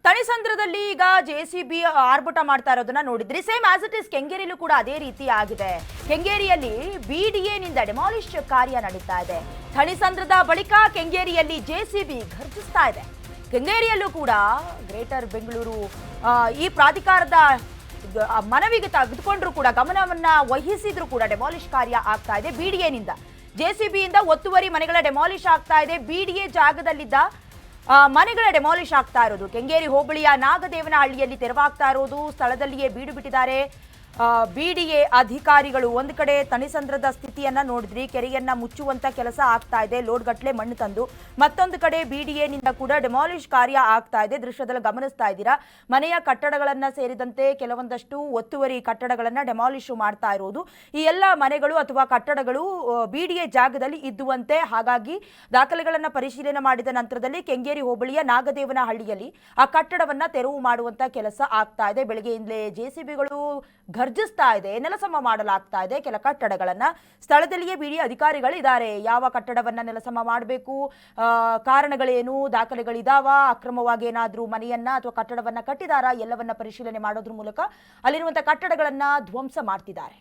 ತಣಿಸಂದ್ರದಲ್ಲಿ ಈಗ ಜೆಸಿಬಿ ಆರ್ಭಟ ಮಾಡ್ತಾ ಇರೋದನ್ನ ನೋಡಿದ್ರಿ. ಸೇಮ್ ಆಸ್ ಇಟ್ ಇಸ್ ಕೆಂಗೇರಿಯಲ್ಲೂ ಕೂಡ ಅದೇ ರೀತಿ ಆಗಿದೆ. ಕೆಂಗೇರಿಯಲ್ಲಿ ಬಿಡಿಎನಿಂದ ಡೆಮಾಲಿಶ್ ಕಾರ್ಯ ನಡೀತಾ ಇದೆ. ತಣಿಸಂದ್ರದ ಬಳಿಕ ಕೆಂಗೇರಿಯಲ್ಲಿ ಜೆಸಿಬಿ ಘರ್ಜಿಸ್ತಾ ಇದೆ. ಕೆಂಗೇರಿಯಲ್ಲೂ ಕೂಡ ಗ್ರೇಟರ್ ಬೆಂಗಳೂರು ಈ ಪ್ರಾಧಿಕಾರದ ಮನವಿಗೆ ತೆಗೆದುಕೊಂಡ್ರು ಕೂಡ ಗಮನವನ್ನ ವಹಿಸಿದ್ರು ಕೂಡ ಡೆಮಾಲಿಶ್ ಕಾರ್ಯ ಆಗ್ತಾ ಇದೆ. ಬಿಡಿಎನಿಂದ ಜೆಸಿಬಿಯಿಂದ ಒತ್ತುವರಿ ಮನೆಗಳ ಡೆಮಾಲಿಶ್ ಆಗ್ತಾ ಇದೆ. ಬಿಡಿಎ ಜಾಗದಲ್ಲಿದ್ದ ಮನೆಗಳ ಡೆಮಾಲಿಶ್ ಆಗ್ತಾ ಇರೋದು. ಕೆಂಗೇರಿ ಹೋಬಳಿಯ ನಾಗದೇವನಹಳ್ಳಿಯಲ್ಲಿ ತೆರವಾಗ್ತಾ ಇರೋದು. ಸ್ಥಳದಲ್ಲಿಯೇ ಬೀಡು ಬಿಟ್ಟಿದ್ದಾರೆ ಬಿಡಿಎ ಅಧಿಕಾರಿಗಳು. ಒಂದು ಕಡೆ ತಣಿಸಂದ್ರದ ಸ್ಥಿತಿಯನ್ನ ನೋಡಿದ್ರಿ, ಕೆರೆಯನ್ನ ಮುಚ್ಚುವಂತ ಕೆಲಸ ಆಗ್ತಾ ಇದೆ, ಲೋಡ್ ಗಟ್ಲೆ ಮಣ್ಣು ತಂದು. ಮತ್ತೊಂದು ಕಡೆ ಬಿಡಿಎನಿಂದ ಕೂಡ ಡೆಮಾಲಿಶ್ ಕಾರ್ಯ ಆಗ್ತಾ ಇದೆ. ದೃಶ್ಯದಲ್ಲಿ ಗಮನಿಸ್ತಾ ಇದ್ದೀರಾ, ಮನೆಯ ಕಟ್ಟಡಗಳನ್ನ ಸೇರಿದಂತೆ ಕೆಲವೊಂದಷ್ಟು ಒತ್ತುವರಿ ಕಟ್ಟಡಗಳನ್ನ ಡೆಮಾಲಿಶ್ ಮಾಡ್ತಾ ಇರೋದು. ಈ ಎಲ್ಲ ಮನೆಗಳು ಅಥವಾ ಕಟ್ಟಡಗಳು ಬಿಡಿಎ ಜಾಗದಲ್ಲಿ ಇದ್ದುವಂತೆ. ಹಾಗಾಗಿ ದಾಖಲೆಗಳನ್ನ ಪರಿಶೀಲನೆ ಮಾಡಿದ ನಂತರದಲ್ಲಿ ಕೆಂಗೇರಿ ಹೋಬಳಿಯ ನಾಗದೇವನಹಳ್ಳಿಯಲ್ಲಿ ಆ ಕಟ್ಟಡವನ್ನ ತೆರವು ಮಾಡುವಂತ ಕೆಲಸ ಆಗ್ತಾ ಇದೆ. ಬೆಳಗ್ಗೆಯಿಂದಲೇ ಜೆಸಿಬಿಗಳು ಘರ್ಜಿಸ್ತಾ ಇದೆ, ನೆಲಸಮ ಮಾಡಲಾಗ್ತಾ ಇದೆ ಕೆಲ ಕಟ್ಟಡಗಳನ್ನ. ಸ್ಥಳದಲ್ಲಿಯೇ ಬಿಡಿ ಅಧಿಕಾರಿಗಳು ಇದ್ದಾರೆ. ಯಾವ ಕಟ್ಟಡವನ್ನ ನೆಲಸಮ ಮಾಡಬೇಕು, ಕಾರಣಗಳೇನು, ದಾಖಲೆಗಳಿದಾವ, ಅಕ್ರಮವಾಗಿ ಏನಾದ್ರೂ ಮನೆಯನ್ನ ಅಥವಾ ಕಟ್ಟಡವನ್ನ ಕಟ್ಟಿದಾರಾ, ಎಲ್ಲವನ್ನ ಪರಿಶೀಲನೆ ಮಾಡೋದ್ರ ಮೂಲಕ ಅಲ್ಲಿರುವಂತಹ ಕಟ್ಟಡಗಳನ್ನ ಧ್ವಂಸ ಮಾಡ್ತಿದ್ದಾರೆ.